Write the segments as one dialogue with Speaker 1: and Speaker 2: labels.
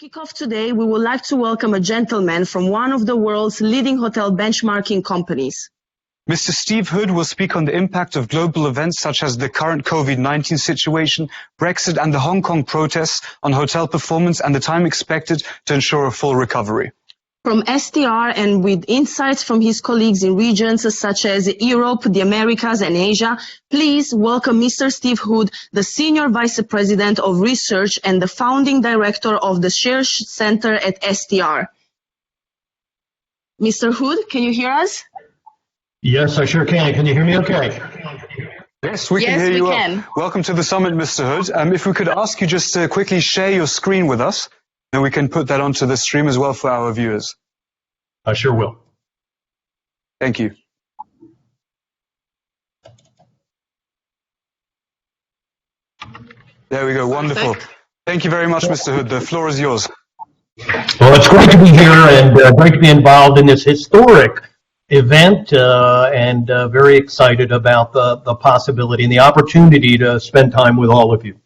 Speaker 1: kick off today, we would like to welcome a gentleman from one of the world's leading hotel benchmarking companies.
Speaker 2: Mr. Steve Hood will speak on the impact of global events such as the current COVID-19 situation, Brexit and the Hong Kong protests on hotel performance and the time expected to ensure a full recovery.
Speaker 1: From STR and with insights from his colleagues in regions such as Europe, the Americas and Asia, please welcome Mr. Steve Hood, the Senior Vice President of Research and the Founding Director of the SHARE Center at STR. Mr. Hood, can you hear us?
Speaker 3: Yes, I sure can. Can you hear me okay?
Speaker 2: Yes, we can hear you well. Welcome to the summit, Mr. Hood. If we could ask you just to quickly share your screen with us, then we can put that onto the stream as well for our viewers.
Speaker 3: I sure will.
Speaker 2: Thank you. There we go. Wonderful. Thank you very much, Mr. Hood. The floor is yours.
Speaker 3: Well, it's great to be here and great to be involved in this historic event and very excited about the possibility and the opportunity to spend time with all of you.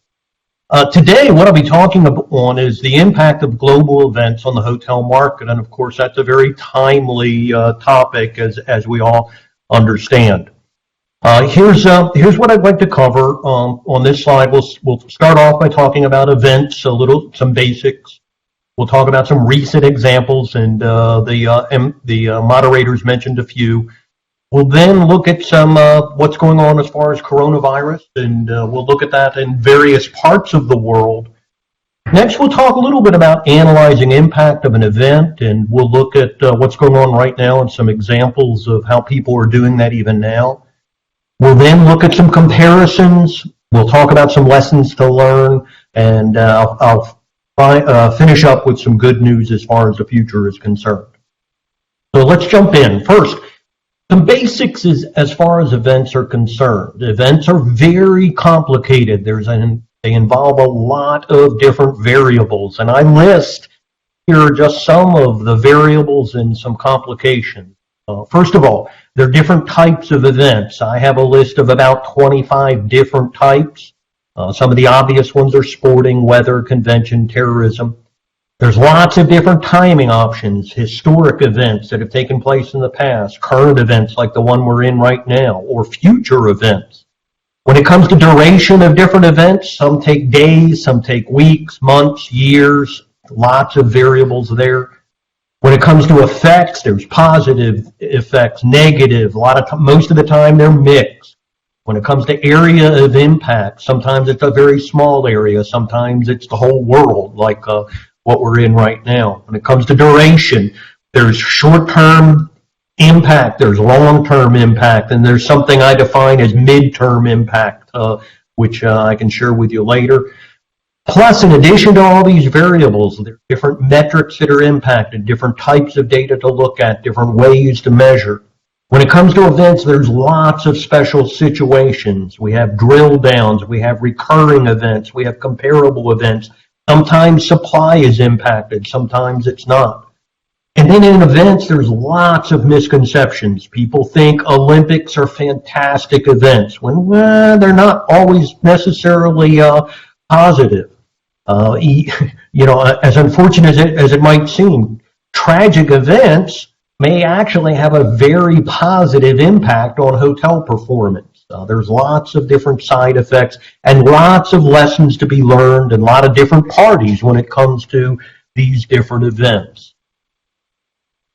Speaker 3: Today, what I'll be talking on is the impact of global events on the hotel market, and of course, that's a very timely topic, as we all understand. Here's what I'd like to cover on this slide. We'll start off by talking about events, some basics. We'll talk about some recent examples, and the moderators mentioned a few. We'll then look at some what's going on as far as coronavirus, and we'll look at that in various parts of the world. Next, we'll talk a little bit about analyzing impact of an event, and we'll look at what's going on right now and some examples of how people are doing that even now. We'll then look at some comparisons. We'll talk about some lessons to learn, and I'll finish up with some good news as far as the future is concerned. So let's jump in. First, some basics as far as events are concerned. Events are very complicated. They involve a lot of different variables, and I list here just some of the variables and some complications. First of all, there are different types of events. I have a list of about 25 different types. Some of the obvious ones are sporting, weather, convention, terrorism. There's lots of different timing options, historic events that have taken place in the past, current events like the one we're in right now, or future events. When it comes to duration of different events, some take days, some take weeks, months, years, lots of variables there. When it comes to effects, there's positive effects, negative, most of the time they're mixed. When it comes to area of impact, sometimes it's a very small area, sometimes it's the whole world, like what we're in right now. When it comes to duration, there's short-term impact, there's long-term impact, and there's something I define as mid-term impact, which I can share with you later. Plus, in addition to all these variables, there are different metrics that are impacted, different types of data to look at, different ways to measure. When it comes to events, there's lots of special situations. We have drill downs, we have recurring events, we have comparable events. Sometimes supply is impacted, sometimes it's not. And then in events, there's lots of misconceptions. People think Olympics are fantastic events when they're not always necessarily positive. As unfortunate as it might seem, tragic events may actually have a very positive impact on hotel performance. There's lots of different side effects and lots of lessons to be learned and a lot of different parties when it comes to these different events.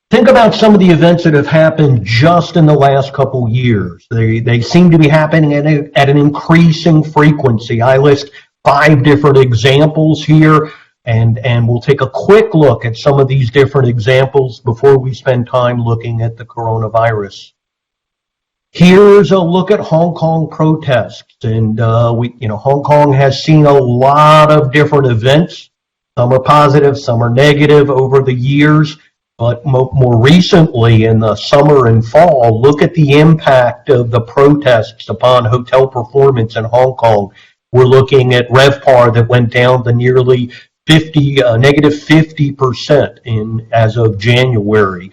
Speaker 3: Think about some of the events that have happened just in the last couple years. They seem to be happening at an increasing frequency. I list 5 different examples here, and we'll take a quick look at some of these different examples before we spend time looking at the coronavirus. Here's a look at Hong Kong protests, and Hong Kong has seen a lot of different events. Some are positive, some are negative over the years, but more recently in the summer and fall, look at the impact of the protests upon hotel performance in Hong Kong. We're looking at RevPAR that went down to nearly negative 50% as of January.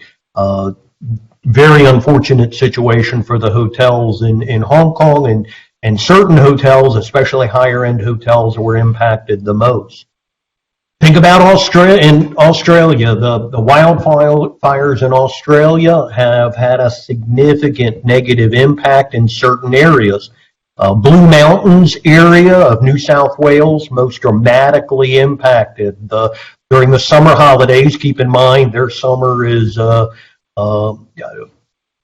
Speaker 3: Very unfortunate situation for the hotels in Hong Kong, and certain hotels, especially higher end hotels, were impacted the most. Think about Australia. The wildfires in Australia have had a significant negative impact in certain areas. Blue Mountains area of New South Wales, most dramatically impacted. During the summer holidays, keep in mind their summer is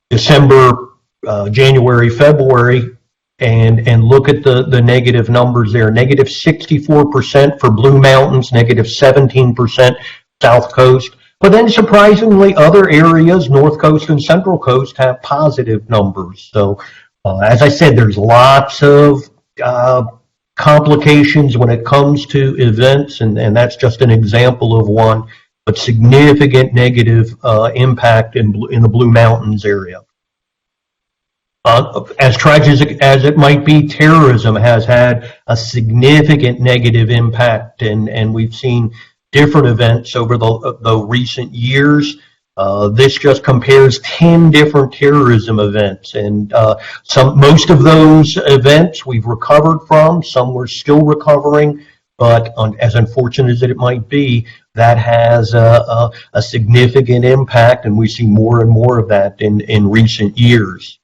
Speaker 3: December, January, February, and look at the negative numbers there. Negative 64% for Blue Mountains, negative 17% South Coast. But then surprisingly, other areas, North Coast and Central Coast, have positive numbers. So as I said, there's lots of complications when it comes to events, and that's just an example of one, but significant negative impact in the Blue Mountains area. As tragic as it might be, terrorism has had a significant negative impact, and we've seen different events over the recent years. This just compares 10 different terrorism events, and most of those events we've recovered from. Some we're still recovering, but as unfortunate as it might be, that has a significant impact, and we see more and more of that in recent years.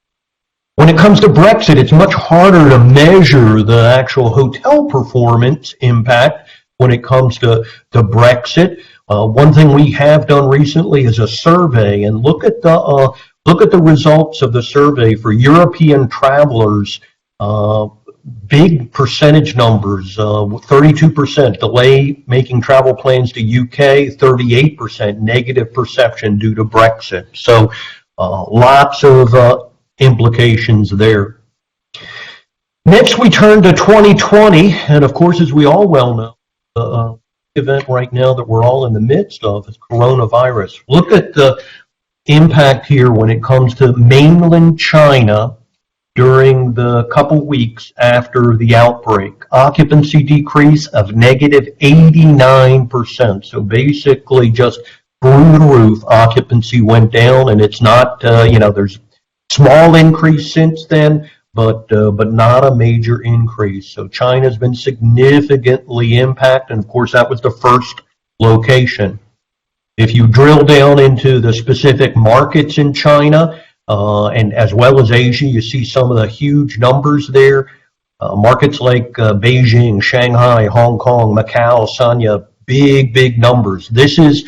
Speaker 3: When it comes to Brexit, it's much harder to measure the actual hotel performance impact when it comes to Brexit. One thing we have done recently is a survey, and look at the results of the survey for European travelers. Big percentage numbers: 32% delay making travel plans to UK, 38% negative perception due to Brexit. So lots of implications there. Next, we turn to 2020, and of course, as we all well know, the event right now that we're all in the midst of is coronavirus. Look at the impact here when it comes to mainland China during the couple weeks after the outbreak. Occupancy decrease of negative 89%. So basically just through the roof, occupancy went down, and it's not, there's small increase since then, but not a major increase. So China's been significantly impacted, and of course that was the first location. If you drill down into the specific markets in China, and as well as Asia, you see some of the huge numbers there. Markets like Beijing, Shanghai, Hong Kong, Macau, Sanya, big numbers. This is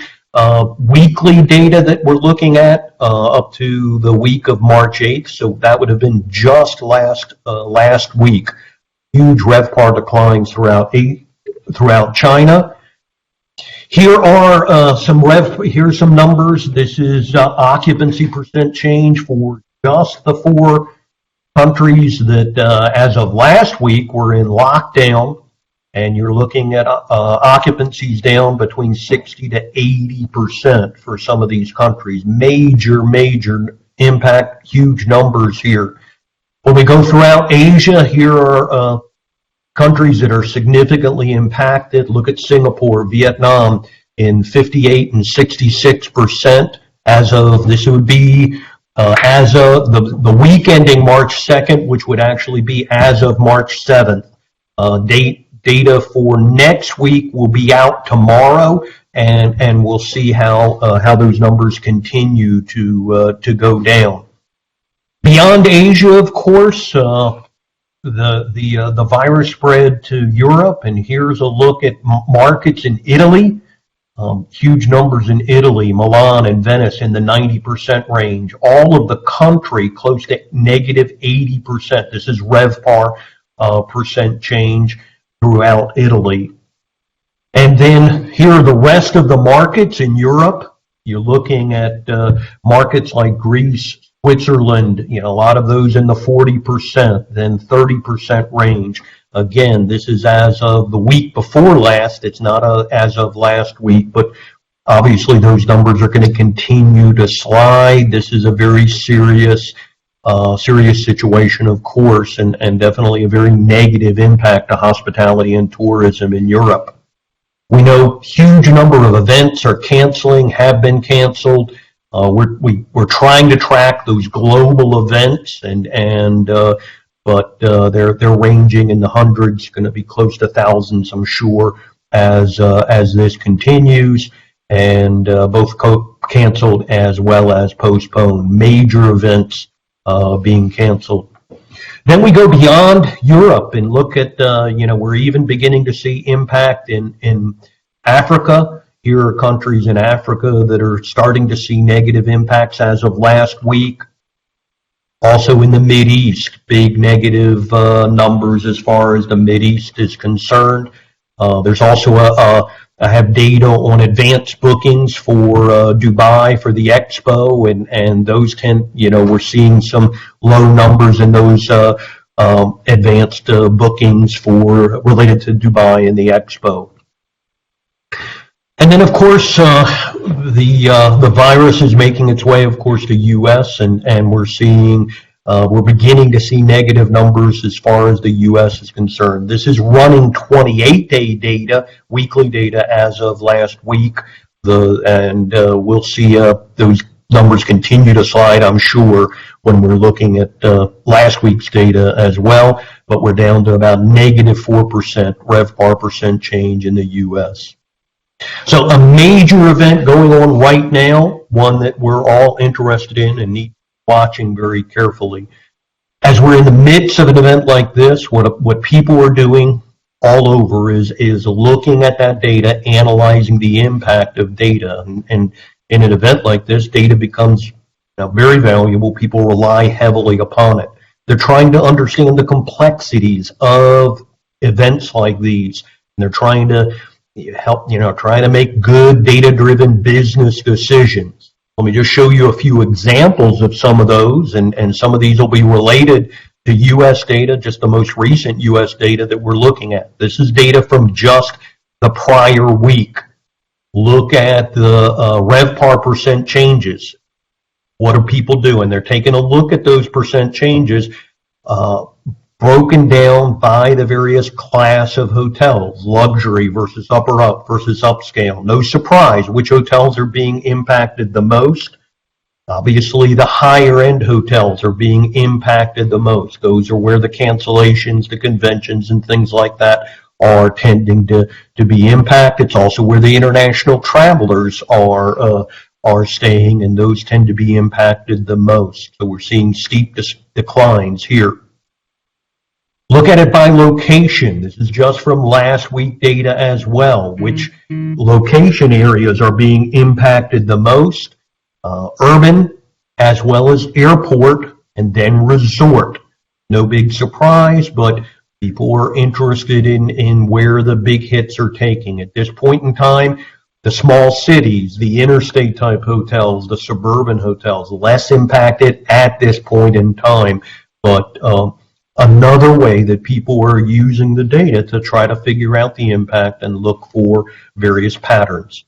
Speaker 3: weekly data that we're looking at up to the week of March 8th, so that would have been just last week. Huge RevPAR declines throughout China. Here are here's some numbers. This is occupancy percent change for just the 4 countries that as of last week were in lockdown. And you're looking at occupancies down between 60 to 80% for some of these countries. Major impact, huge numbers here. When we go throughout Asia, here are countries that are significantly impacted. Look at Singapore, Vietnam in 58 and 66% as of, this would be as of the week ending March 2nd, which would actually be as of March 7th. Data for next week will be out tomorrow, and we'll see how those numbers continue to go down. Beyond Asia, of course, the virus spread to Europe, and here's a look at markets in Italy. Huge numbers in Italy, Milan and Venice in the 90% range. All of the country close to negative 80%. This is RevPAR percent change throughout Italy. And then here are the rest of the markets in Europe. You're looking at markets like Greece, Switzerland, a lot of those in the 40%, then 30% range. Again, this is as of the week before last. It's not as of last week, but obviously those numbers are going to continue to slide. This is a very serious situation, of course, and definitely a very negative impact to hospitality and tourism in Europe. We know huge number of events are canceling, have been canceled. We're trying to track those global events, but they're ranging in the hundreds, going to be close to thousands, I'm sure, as this continues, and both canceled as well as postponed. Major events being canceled. Then we go beyond Europe and look at, we're even beginning to see impact in Africa. Here are countries in Africa that are starting to see negative impacts as of last week. Also in the Mideast, big negative numbers as far as the Mideast is concerned. There's also I have data on advanced bookings for Dubai for the Expo, and those we're seeing some low numbers in those advanced bookings related to Dubai and the Expo. And then, of course, the virus is making its way, of course, to U.S. and we're beginning to see negative numbers as far as the U.S. is concerned. This is running 28-day data, weekly data as of last week, and we'll see those numbers continue to slide, I'm sure, when we're looking at last week's data as well. But we're down to about -4% RevPAR percent change in the U.S. So a major event going on right now, one that we're all interested in and need watching very carefully. As we're in the midst of an event like this, what people are doing all over is looking at that data, analyzing the impact of data. And in an event like this, data becomes very valuable. People rely heavily upon it. They're trying to understand the complexities of events like these. And they're trying to trying to make good data-driven business decisions. Let me just show you a few examples of some of those, and some of these will be related to U.S. data, just the most recent U.S. data that we're looking at. This is data from just the prior week. Look at the RevPAR percent changes. What are people doing? They're taking a look at those percent changes, broken down by the various class of hotels, luxury versus upper up versus upscale. No surprise which hotels are being impacted the most. Obviously, the higher end hotels are being impacted the most. Those are where the cancellations, the conventions, and things like that are tending to be impacted. It's also where the international travelers are staying, and those tend to be impacted the most. So we're seeing steep declines here. Look at it by location. This is just from last week data as well. Which location areas are being impacted the most? Urban, as well as airport, and then resort. No big surprise, but people are interested in where the big hits are taking. At this point in time, the small cities, the interstate type hotels, the suburban hotels, less impacted at this point in time, but another way that people are using the data to try to figure out the impact and look for various patterns.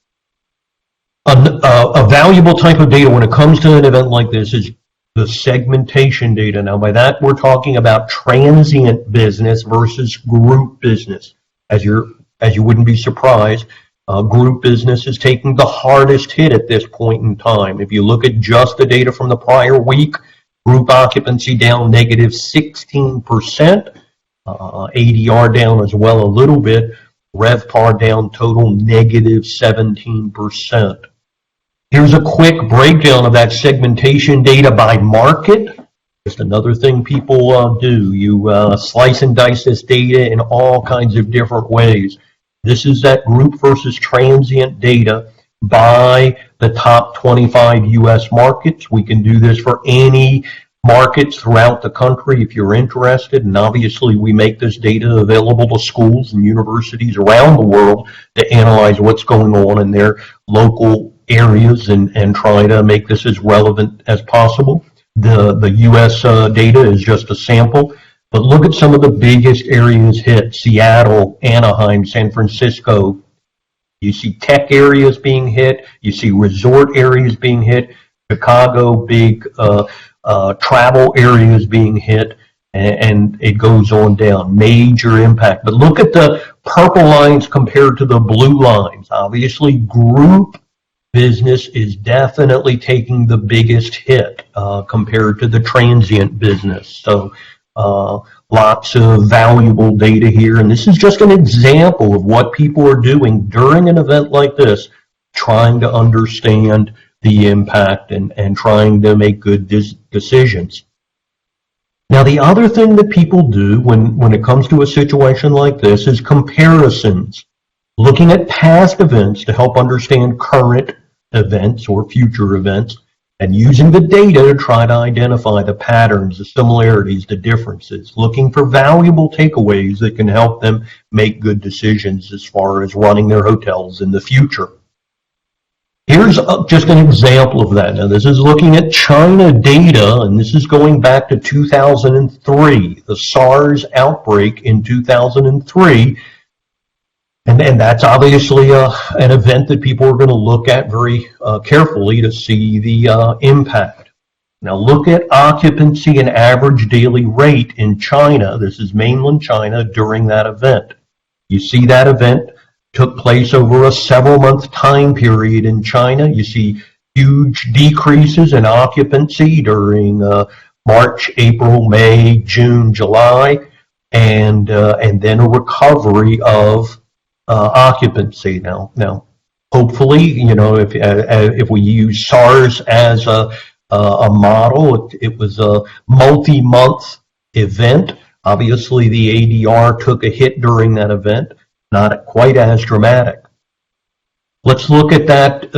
Speaker 3: A valuable type of data when it comes to an event like this is the segmentation data. Now, by that, we're talking about transient business versus group business. As you wouldn't be surprised, group business is taking the hardest hit at this point in time. If you look at just the data from the prior week, group occupancy down -16%, ADR down as well a little bit, RevPAR down total -17%. Here's a quick breakdown of that segmentation data by market. Just another thing people do. You slice and dice this data in all kinds of different ways. This is that group versus transient data by the top 25 U.S. markets. We can do this for any markets throughout the country if you're interested, and obviously we make this data available to schools and universities around the world to analyze what's going on in their local areas and try to make this as relevant as possible. The U.S. data is just a sample, but look at some of the biggest areas hit: Seattle, Anaheim, San Francisco. You see tech areas being hit, you see resort areas being hit, Chicago, big travel areas being hit, and it goes on down. Major impact. But look at the purple lines compared to the blue lines. Obviously, group business is definitely taking the biggest hit compared to the transient business. So Lots of valuable data here, and this is just an example of what people are doing during an event like this, trying to understand the impact and trying to make good decisions. Now, the other thing that people do when it comes to a situation like this is comparisons, looking at past events to help understand current events or future events, and using the data to try to identify the patterns, the similarities, the differences, looking for valuable takeaways that can help them make good decisions as far as running their hotels in the future. Here's just an example of that. Now, this is looking at China data, and this is going back to 2003, the SARS outbreak in 2003. And that's obviously an event that people are going to look at very carefully to see the impact. Now look at occupancy and average daily rate in China. This is mainland China during that event. You see that event took place over a several-month time period in China. You see huge decreases in occupancy during March, April, May, June, July, and then a recovery of occupancy. Now, hopefully, if we use SARS as a model, it was a multi-month event. Obviously, the ADR took a hit during that event, not quite as dramatic. Let's look at that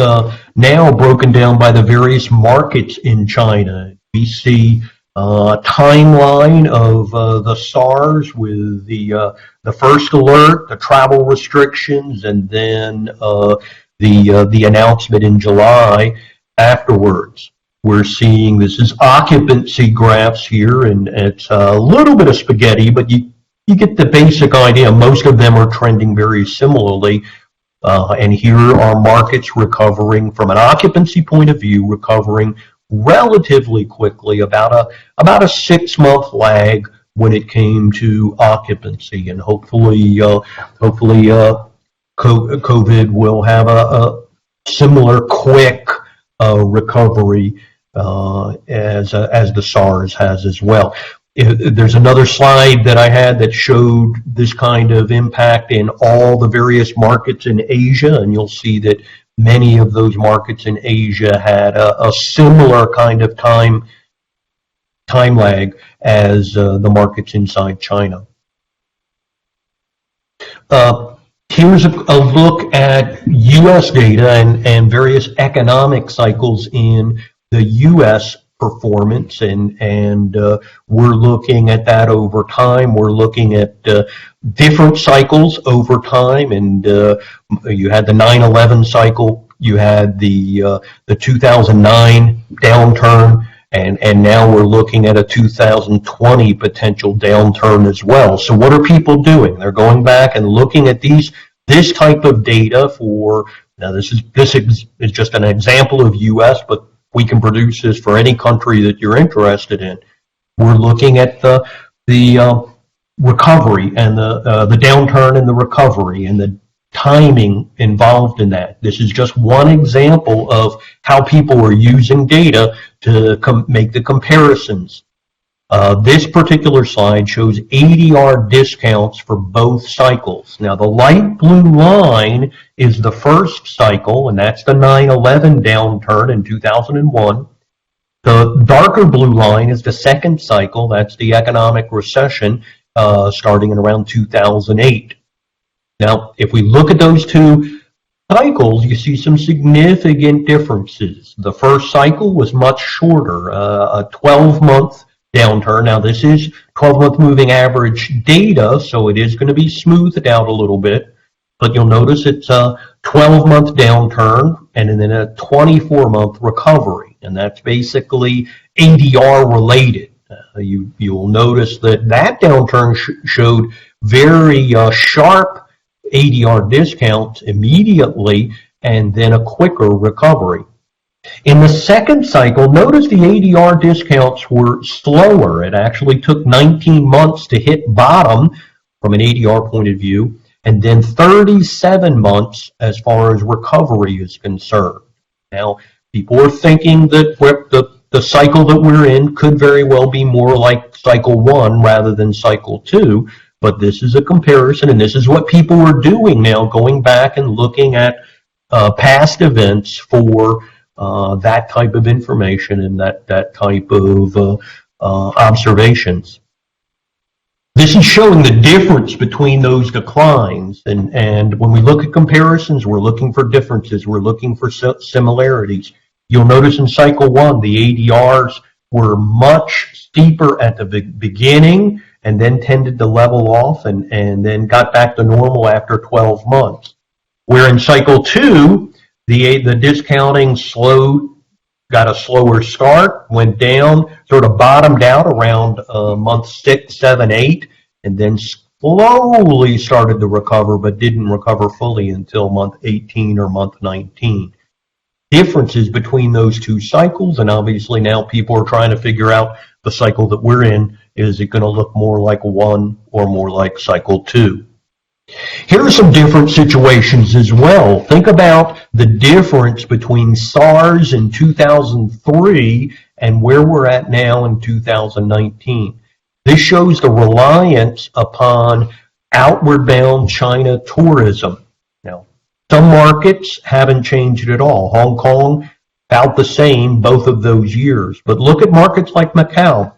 Speaker 3: now broken down by the various markets in China. We see timeline of the SARS with the first alert, the travel restrictions, and then the announcement in July afterwards. We're seeing, this is occupancy graphs here, and it's a little bit of spaghetti, but you get the basic idea. Most of them are trending very similarly. And here are markets recovering from an occupancy point of view, recovering relatively quickly, about a 6-month lag when it came to occupancy, and hopefully COVID will have a similar quick recovery as the SARS has as well. There's another slide that I had that showed this kind of impact in all the various markets in Asia, and you'll see that many of those markets in Asia had a similar kind of time lag as the markets inside China. Here's a look at U.S. data and various economic cycles in the U.S. performance, and we're looking at that over time. We're looking at different cycles over time, and you had the 9/11 cycle, you had the 2009 downturn, and now we're looking at a 2020 potential downturn as well. So what are people doing? They're going back and looking at this type of data for, now this is just an example of U.S., but we can produce this for any country that you're interested in. We're looking at the recovery and the downturn and the recovery and the timing involved in that. This is just one example of how people are using data to make the comparisons. This particular slide shows ADR discounts for both cycles. Now, the light blue line is the first cycle, and that's the 9/11 downturn in 2001. The darker blue line is the second cycle. That's the economic recession starting in around 2008. Now, if we look at those two cycles, you see some significant differences. The first cycle was much shorter, a 12-month downturn. Now, this is 12-month moving average data, so it is going to be smoothed out a little bit, but you'll notice it's a 12-month downturn and then a 24-month recovery, and that's basically ADR related. You'll notice that downturn showed very sharp ADR discounts immediately and then a quicker recovery. In the second cycle, notice the ADR discounts were slower. It actually took 19 months to hit bottom from an ADR point of view, and then 37 months as far as recovery is concerned. Now, people are thinking that the cycle that we're in could very well be more like cycle 1 rather than cycle 2, but this is a comparison, and this is what people are doing now, going back and looking at past events for that type of information and that type of observations. This is showing the difference between those declines, and when we look at comparisons, we're looking for differences, we're looking for similarities. You'll notice in cycle 1, the ADRs were much steeper at the beginning and then tended to level off and then got back to normal after 12 months. Where in cycle 2, the discounting got a slower start, went down, sort of bottomed out around month 6, 7, 8, and then slowly started to recover, but didn't recover fully until month 18 or month 19. Differences between those two cycles, and obviously now people are trying to figure out the cycle that we're in. Is it going to look more like 1 or more like cycle 2? Here are some different situations as well. Think about the difference between SARS in 2003 and where we're at now in 2019. This shows the reliance upon outward bound China tourism. Now, some markets haven't changed at all. Hong Kong, about the same both of those years. But look at markets like Macau.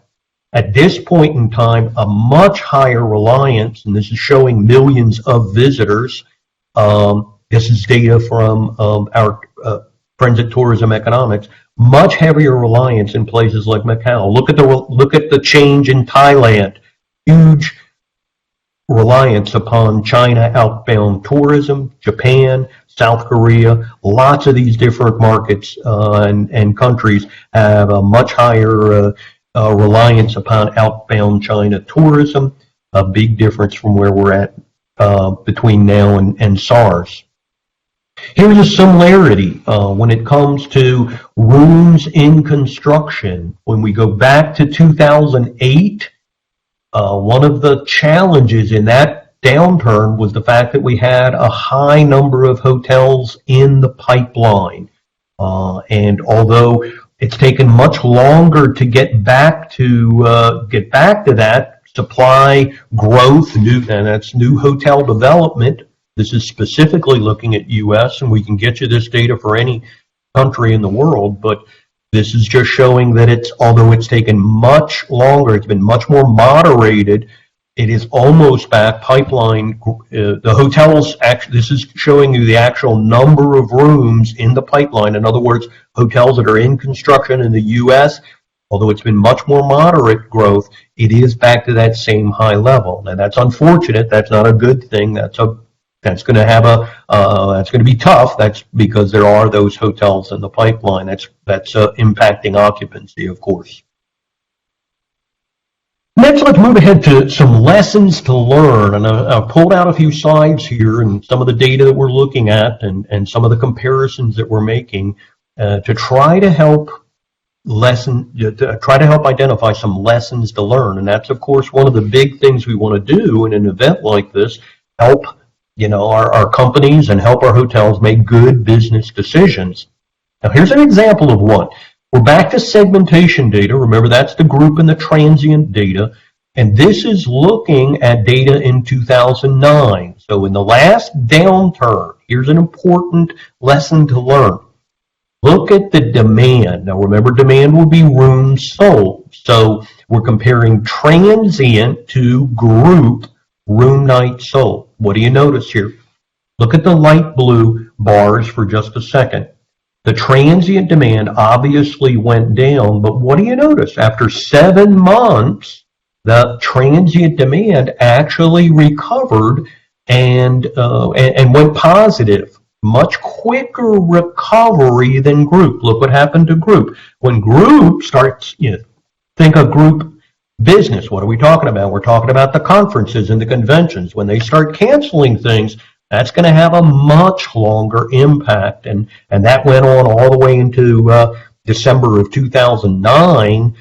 Speaker 3: At this point in time, a much higher reliance, and this is showing millions of visitors. This is data from our friends at Tourism Economics. Much heavier reliance in places like Macau. Look at the change in Thailand. Huge reliance upon China outbound tourism. Japan, South Korea, lots of these different markets and countries have a much higher reliance upon outbound China tourism, a big difference from where we're at between now and SARS. Here's a similarity when it comes to rooms in construction. When we go back to 2008, one of the challenges in that downturn was the fact that we had a high number of hotels in the pipeline. And although it's taken much longer to get back to that supply growth, and that's new hotel development. This is specifically looking at U.S., and we can get you this data for any country in the world, but this is just showing that although it's taken much longer, it's been much more moderated. It is almost back. Pipeline, the hotels, this is showing you the actual number of rooms in the pipeline. In other words, hotels that are in construction in the U.S., although it's been much more moderate growth, it is back to that same high level. Now that's unfortunate. That's not a good thing. That's going to be tough. That's because there are those hotels in the pipeline. That's impacting occupancy, of course. Next, let's move ahead to some lessons to learn. And I've pulled out a few slides here and some of the data that we're looking at and some of the comparisons that we're making to try to help identify some lessons to learn. And that's, of course, one of the big things we want to do in an event like this, help our companies and help our hotels make good business decisions. Now, here's an example of one. We're back to segmentation data. Remember, that's the group and the transient data. And this is looking at data in 2009. So in the last downturn, here's an important lesson to learn. Look at the demand. Now remember, demand will be rooms sold. So we're comparing transient to group room nights sold. What do you notice here? Look at the light blue bars for just a second. The transient demand obviously went down, but what do you notice? After 7 months, the transient demand actually recovered and went positive. Much quicker recovery than group. Look what happened to group. When group starts, think of group business. What are we talking about? We're talking about the conferences and the conventions. When they start canceling things, that's going to have a much longer impact. And that went on all the way into December of 2009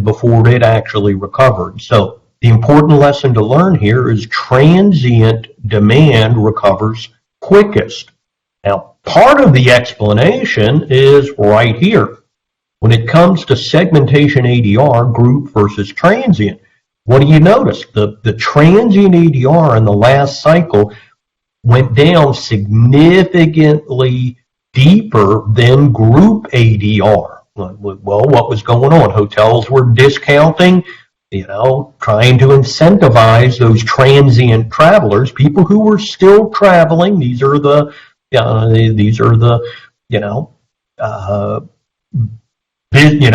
Speaker 3: before it actually recovered. So the important lesson to learn here is transient demand recovers quickest. Now, part of the explanation is right here. When it comes to segmentation ADR, group versus transient, what do you notice? The transient ADR in the last cycle went down significantly deeper than group ADR. Well, what was going on? Hotels were discounting, trying to incentivize those transient travelers, people who were still traveling. These are the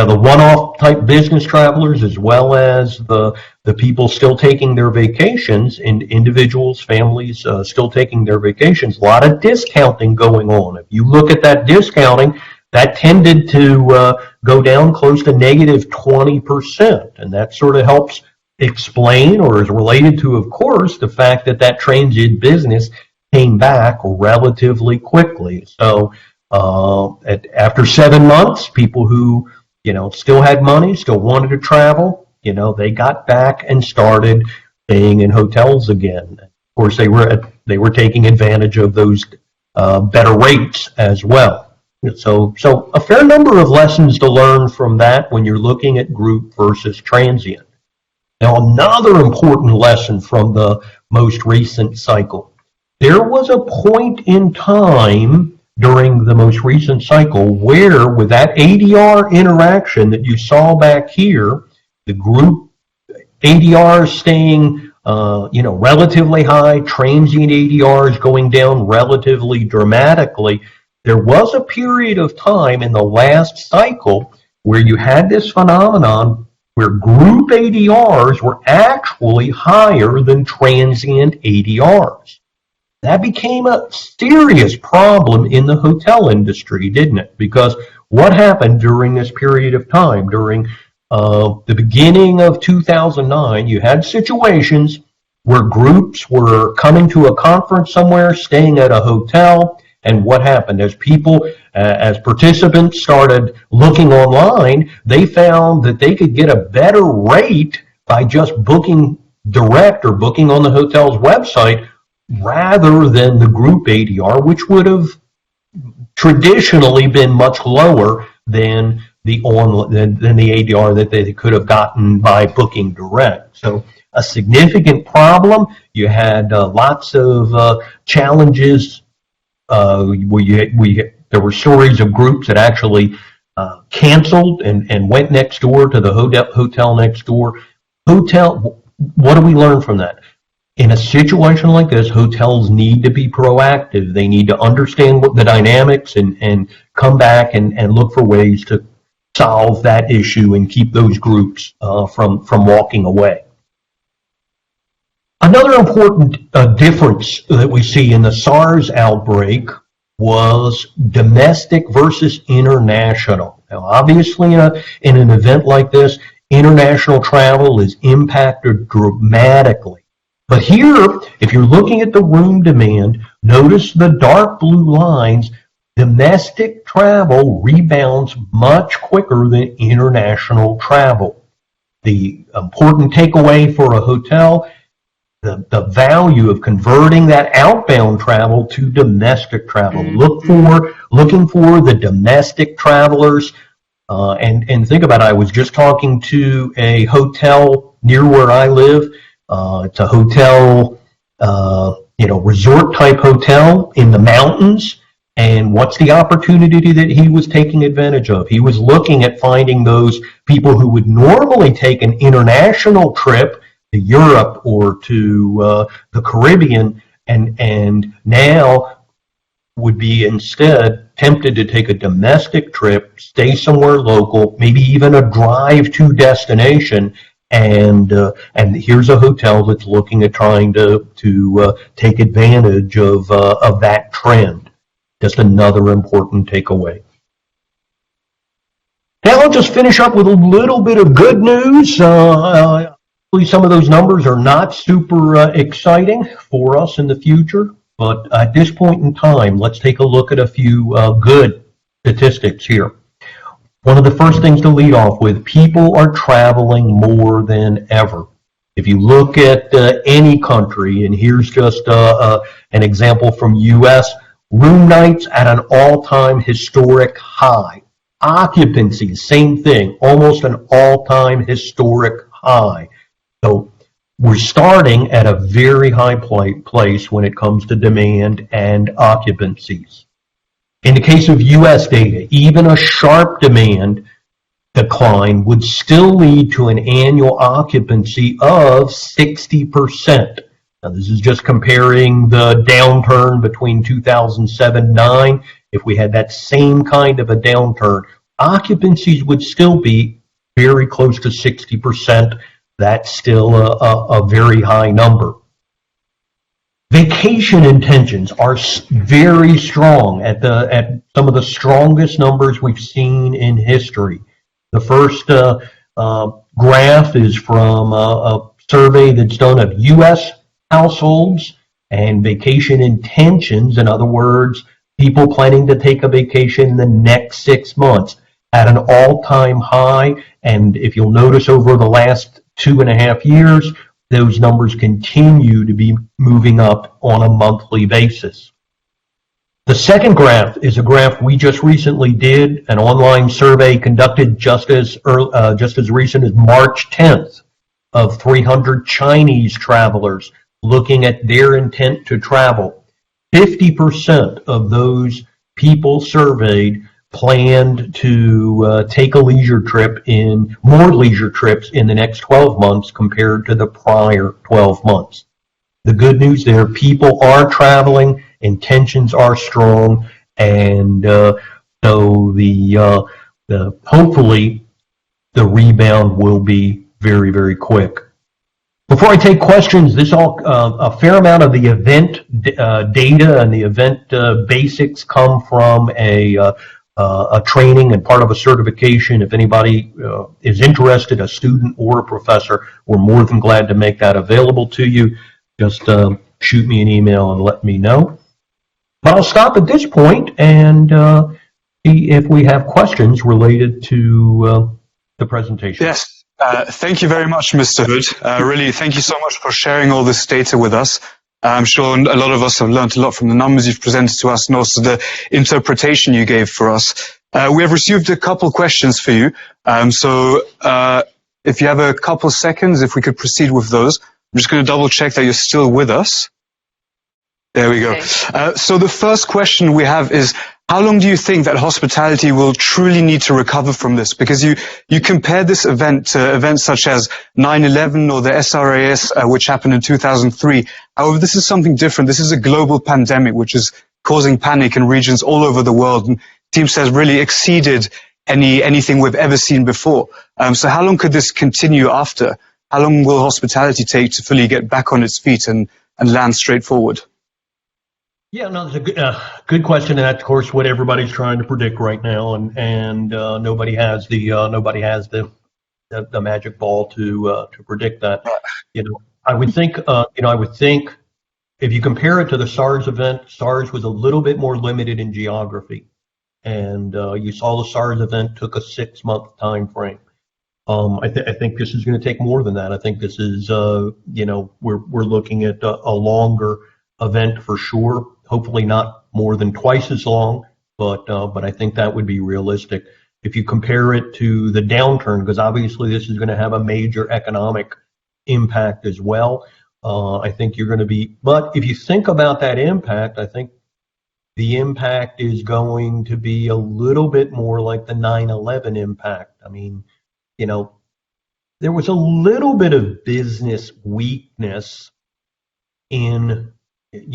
Speaker 3: the one-off type business travelers, as well as the people still taking their vacations, and individuals, families still taking their vacations. A lot of discounting going on. If you look at that discounting, that tended to go down close to negative 20%, and that sort of helps explain, or is related to, of course, the fact that transient business came back relatively quickly. So after 7 months, people who still had money, still wanted to travel, they got back and started staying in hotels again. Of course, they were taking advantage of those better rates as well. So a fair number of lessons to learn from that when you're looking at group versus transient. Now, another important lesson from the most recent cycle. There was a point in time during the most recent cycle where, with that ADR interaction that you saw back here, the group ADR staying relatively high, transient ADRs going down relatively dramatically. There was a period of time in the last cycle where you had this phenomenon where group ADRs were actually higher than transient ADRs. That became a serious problem in the hotel industry, didn't it? Because what happened during this period of time, during the beginning of 2009, you had situations where groups were coming to a conference somewhere, staying at a hotel, and what happened? As participants started looking online, they found that they could get a better rate by just booking direct or booking on the hotel's website rather than the group ADR, which would have traditionally been much lower than the ADR that they could have gotten by booking direct. So a significant problem. You had lots of challenges. There were stories of groups that actually canceled and went next door to the hotel next door. What do we learn from that? In a situation like this, hotels need to be proactive. They need to understand what the dynamics and come back and look for ways to solve that issue and keep those groups from walking away. Another important difference that we see in the SARS outbreak was domestic versus international. Now, obviously, in an event like this, international travel is impacted dramatically. But here, if you're looking at the room demand, notice the dark blue lines. Domestic travel rebounds much quicker than international travel. The important takeaway for a hotel, the value of converting that outbound travel to domestic travel. Looking for the domestic travelers. And think about it, I was just talking to a hotel near where I live. It's a hotel, resort type hotel in the mountains. And what's the opportunity that he was taking advantage of? He was looking at finding those people who would normally take an international trip to Europe or to the Caribbean, and now would be instead tempted to take a domestic trip, stay somewhere local, maybe even a drive to destination. And here's a hotel that's looking at trying to take advantage of that trend. Just another important takeaway. Now I'll just finish up with a little bit of good news. Some of those numbers are not super exciting for us in the future, but at this point in time, let's take a look at a few good statistics here. One of the first things to lead off with, people are traveling more than ever. If you look at any country, and here's just an example from U.S., room nights at an all-time historic high. Occupancy, same thing, almost an all-time historic high. So we're starting at a very high place when it comes to demand and occupancies. In the case of U.S. data, even a sharp demand decline would still lead to an annual occupancy of 60%. Now, this is just comparing the downturn between 2007-9. If we had that same kind of a downturn, occupancies would still be very close to 60%. That's still a very high number. Vacation intentions are very strong at some of the strongest numbers we've seen in history. The first graph is from a survey that's done of U.S. households and vacation intentions, in other words, people planning to take a vacation in the next 6 months, at an all-time high. And if you'll notice, over the last 2.5 years, those numbers continue to be moving up on a monthly basis. The second graph is a graph we just recently did, an online survey conducted just as recent as March 10th of 300 Chinese travelers looking at their intent to travel. 50% of those people surveyed planned to take a leisure trip more leisure trips in the next 12 months compared to the prior 12 months. The good news there, people are traveling, intentions are strong, and so hopefully the rebound will be very, very quick. Before I take questions, a fair amount of the event data and the event basics come from a training and part of a certification. If anybody is interested, a student or a professor, we're more than glad to make that available to you. Just shoot me an email and let me know. But I'll stop at this point and see if we have questions related to the presentation.
Speaker 2: Yes, thank you very much, Mr. Hood. Really, thank you so much for sharing all this data with us. I'm sure a lot of us have learned a lot from the numbers you've presented to us and also the interpretation you gave for us. We have received a couple questions for you. So if you have a couple seconds, if we could proceed with those. I'm just going to double check that you're still with us. There we go. Okay. So the first question we have is, how long do you think that hospitality will truly need to recover from this? Because you compare this event to events such as 9/11 or the SRAS, which happened in 2003. However, this is something different. This is a global pandemic, which is causing panic in regions all over the world, and seems to have really exceeded anything we've ever seen before. So how long could this continue after? How long will hospitality take to fully get back on its feet and land straightforward?
Speaker 3: Yeah, no, that's a good question, and that's of course what everybody's trying to predict right now, and nobody has the magic ball to predict that. I would think if you compare it to the SARS event, SARS was a little bit more limited in geography, and you saw the SARS event took a 6-month time frame. I think this is going to take more than that. I think this is we're looking at a longer event for sure. Hopefully not more than twice as long, but I think that would be realistic. If you compare it to the downturn, because obviously this is going to have a major economic impact as well. I think you're going to be, but if you think about that impact, I think the impact is going to be a little bit more like the 9/11 impact. I mean, there was a little bit of business weakness in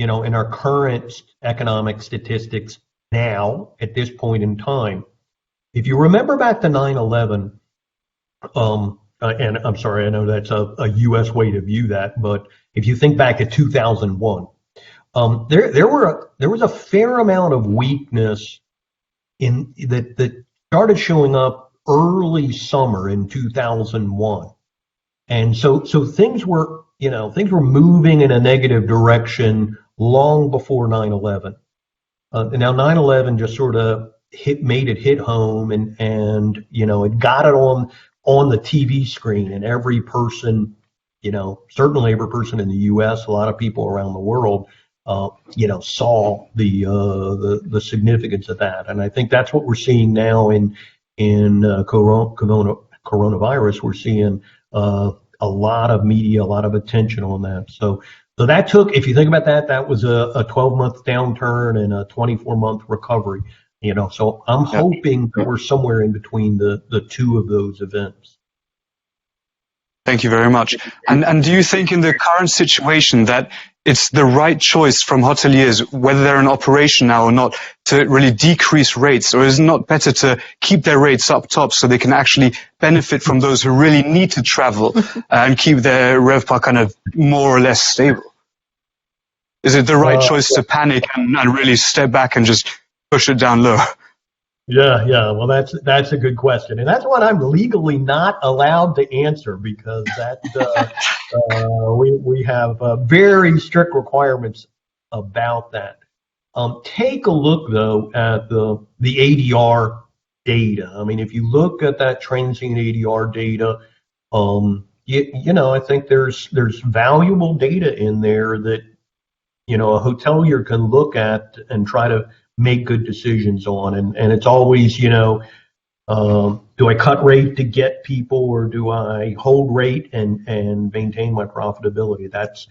Speaker 3: our current economic statistics now at this point in time. If you remember back to 9/11, and I'm sorry, I know that's a U.S. way to view that, but if you think back to 2001, there was a fair amount of weakness in that started showing up early summer in 2001, and so things were moving in a negative direction long before 9/11. Now 9/11 just sort of made it hit home, and it got it on the TV screen, and every person, certainly every person in the U.S., a lot of people around the world, saw the significance of that. And I think that's what we're seeing now in in coronavirus, we're seeing a lot of media, a lot of attention on that. So that took, if you think about that, that was a 12-month downturn and a 24-month recovery. So I'm hoping that we're somewhere in between the two of those events.
Speaker 2: Thank you very much. And do you think in the current situation that it's the right choice from hoteliers, whether they're in operation now or not, to really decrease rates? Or is it not better to keep their rates up top so they can actually benefit from those who really need to travel and keep their RevPAR kind of more or less stable? Is it the right choice to panic and really step back and just push it down low?
Speaker 3: Yeah. Well, that's a good question, and that's one I'm legally not allowed to answer because we have very strict requirements about that. Take a look though at the ADR data. I mean, if you look at that transient ADR data, I think there's valuable data in there that a hotelier can look at and try to make good decisions on, and it's always, do I cut rate to get people or do I hold rate and maintain my profitability? That's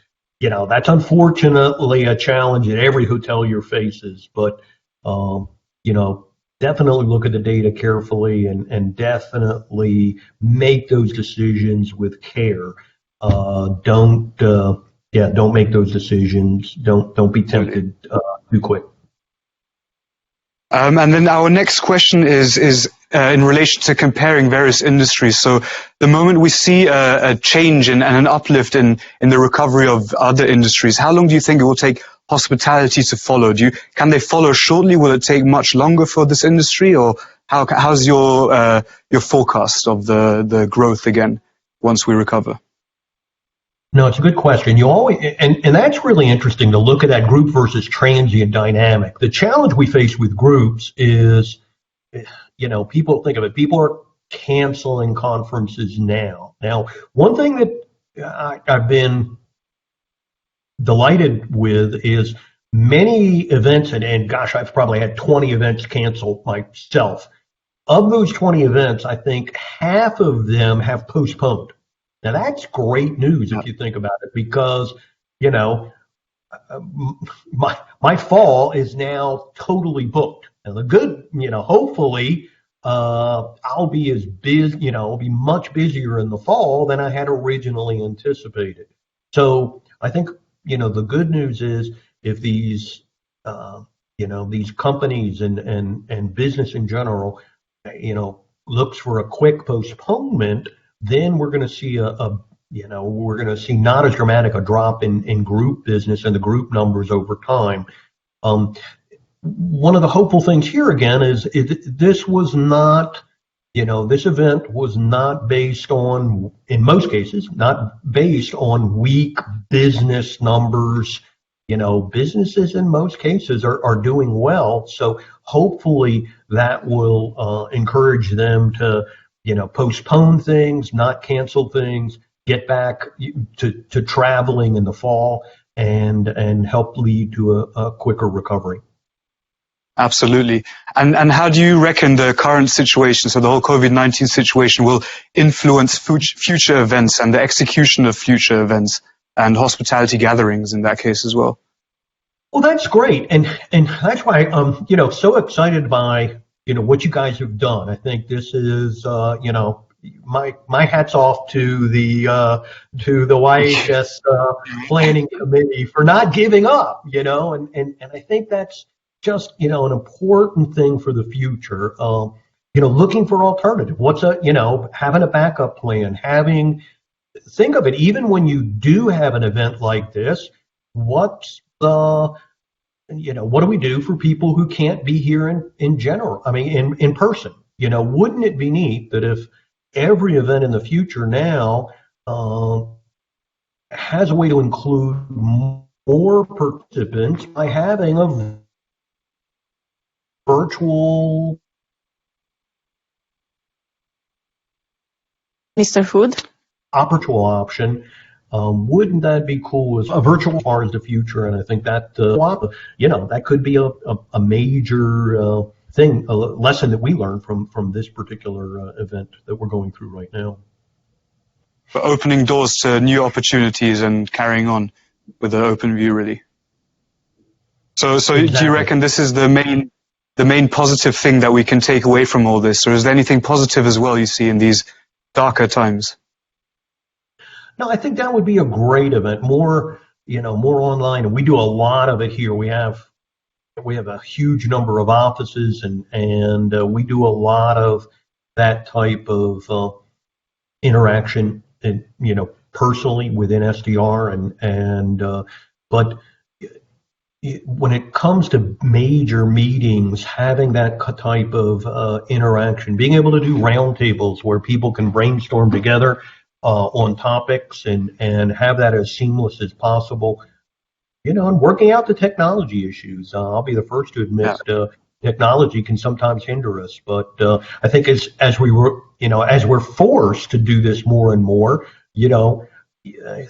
Speaker 3: unfortunately a challenge that every hotelier faces, but, definitely look at the data carefully and definitely make those decisions with care. Don't make those decisions. Don't be tempted too quick.
Speaker 2: And then our next question is in relation to comparing various industries. So the moment we see a change and an uplift in the recovery of other industries, how long do you think it will take hospitality to follow? Can they follow shortly? Will it take much longer for this industry, or how's your forecast of the growth again once we recover?
Speaker 3: No, it's a good question. You always, and that's really interesting to look at that group versus transient dynamic. The challenge we face with groups is, people think of it, people are canceling conferences now. Now, one thing that I've been delighted with is many events, and gosh, I've probably had 20 events canceled myself. Of those 20 events, I think half of them have postponed. Now that's great news if you think about it, because my fall is now totally booked. And the good, hopefully I'll be as busy, I'll be much busier in the fall than I had originally anticipated. So I think the good news is if these these companies and business in general looks for a quick postponement, then we're going to see not as dramatic a drop in group business and the group numbers over time. One of the hopeful things here again is this was not, this event was not based on, in most cases, not based on weak business numbers. Businesses in most cases are doing well. So hopefully that will encourage them to postpone things, not cancel things, get back to traveling in the fall, and help lead to a quicker recovery.
Speaker 2: Absolutely. And how do you reckon the current situation, so the whole COVID-19 situation, will influence future events and the execution of future events and hospitality gatherings in that case as well?
Speaker 3: Well, that's great. And that's why I'm, so excited by what you guys have done. I think this is, my hat's off to the YHS planning committee for not giving up, and I think that's just, an important thing for the future. Looking for alternative. What's having a backup plan, think of it, even when you do have an event like this, what do we do for people who can't be here in general? I mean, in person, wouldn't it be neat that if every event in the future now has a way to include more participants by having a virtual.
Speaker 1: Mr. Hood?
Speaker 3: Virtual option. Wouldn't that be cool as a virtual bar is the future? And I think that, that could be a major lesson that we learned from this particular event that we're going through right now.
Speaker 2: For opening doors to new opportunities and carrying on with an open view, really. So exactly. Do you reckon this is the main positive thing that we can take away from all this, or is there anything positive as well you see in these darker times?
Speaker 3: No, I think that would be a great event. More online, and we do a lot of it here. We have a huge number of offices, and we do a lot of that type of interaction, and personally within STR, but when it comes to major meetings, having that type of interaction, being able to do roundtables where people can brainstorm together on topics and have that as seamless as possible, and working out the technology issues. I'll be the first to admit technology can sometimes hinder us, but I think as we're forced to do this more and more,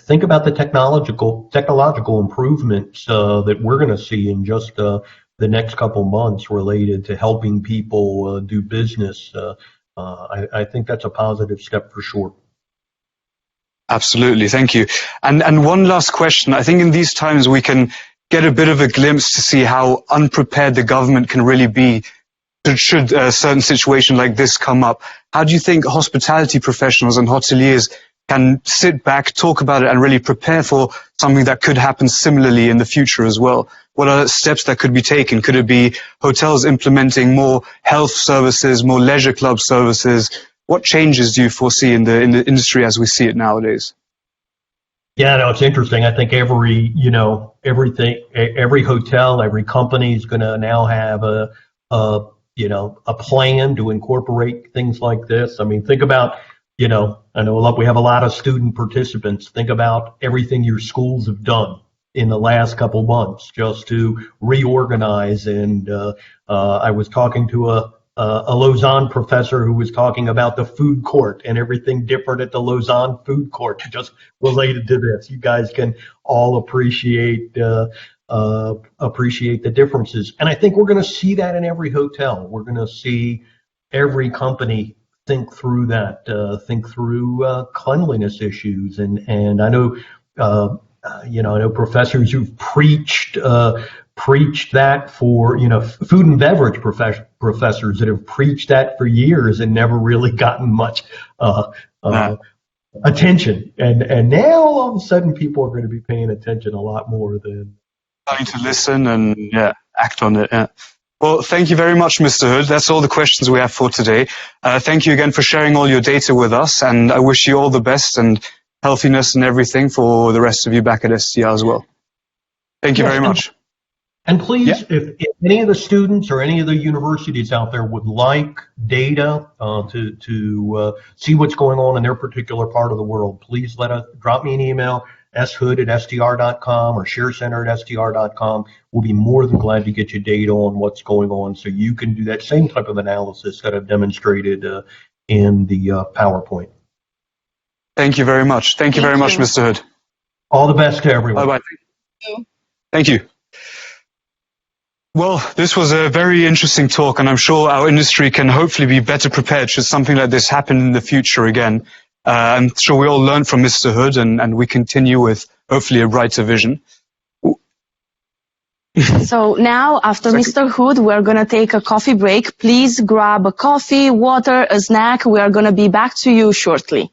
Speaker 3: think about the technological improvements that we're going to see in just the next couple months related to helping people do business. I think that's a positive step for sure.
Speaker 2: Absolutely, thank you. And one last question. I think in these times we can get a bit of a glimpse to see how unprepared the government can really be should a certain situation like this come up. How do you think hospitality professionals and hoteliers can sit back, talk about it, and really prepare for something that could happen similarly in the future as well? What are steps that could be taken? Could it be hotels implementing more health services, more leisure club services? What changes do you foresee in the industry as we see it nowadays?
Speaker 3: Yeah, no, it's interesting. I think every hotel, every company is going to now have a plan to incorporate things like this. I mean, think about, I know we have a lot of student participants. Think about everything your schools have done in the last couple months just to reorganize. And I was talking to a Lausanne professor who was talking about the food court and everything different at the Lausanne food court just related to this. You guys can all appreciate the differences. And I think we're going to see that in every hotel. We're going to see every company think through that, think through cleanliness issues. And I know, I know professors who've preached that for, food and beverage professors that have preached that for years and never really gotten much attention. And now all of a sudden people are going to be paying attention a lot more than
Speaker 2: trying to listen and act on it. Yeah. Well, thank you very much, Mr. Hood. That's all the questions we have for today. Thank you again for sharing all your data with us, and I wish you all the best and healthiness and everything for the rest of you back at STR as well. Thank you very much.
Speaker 3: And please, if any of the students or any of the universities out there would like data to see what's going on in their particular part of the world, please drop me an email, shood@str.com or sharecenter@str.com. We'll be more than glad to get you data on what's going on so you can do that same type of analysis that I've demonstrated in the PowerPoint.
Speaker 2: Thank you very much. Thank you very much, Mr. Hood.
Speaker 3: All the best to everyone.
Speaker 2: Bye-bye. Thank you. Well, this was a very interesting talk, and I'm sure our industry can hopefully be better prepared should something like this happen in the future again. I'm sure we all learn from Mr. Hood, and we continue with hopefully a brighter vision.
Speaker 1: So now, after Mr. Hood, we're going to take a coffee break. Please grab a coffee, water, a snack. We are going to be back to you shortly.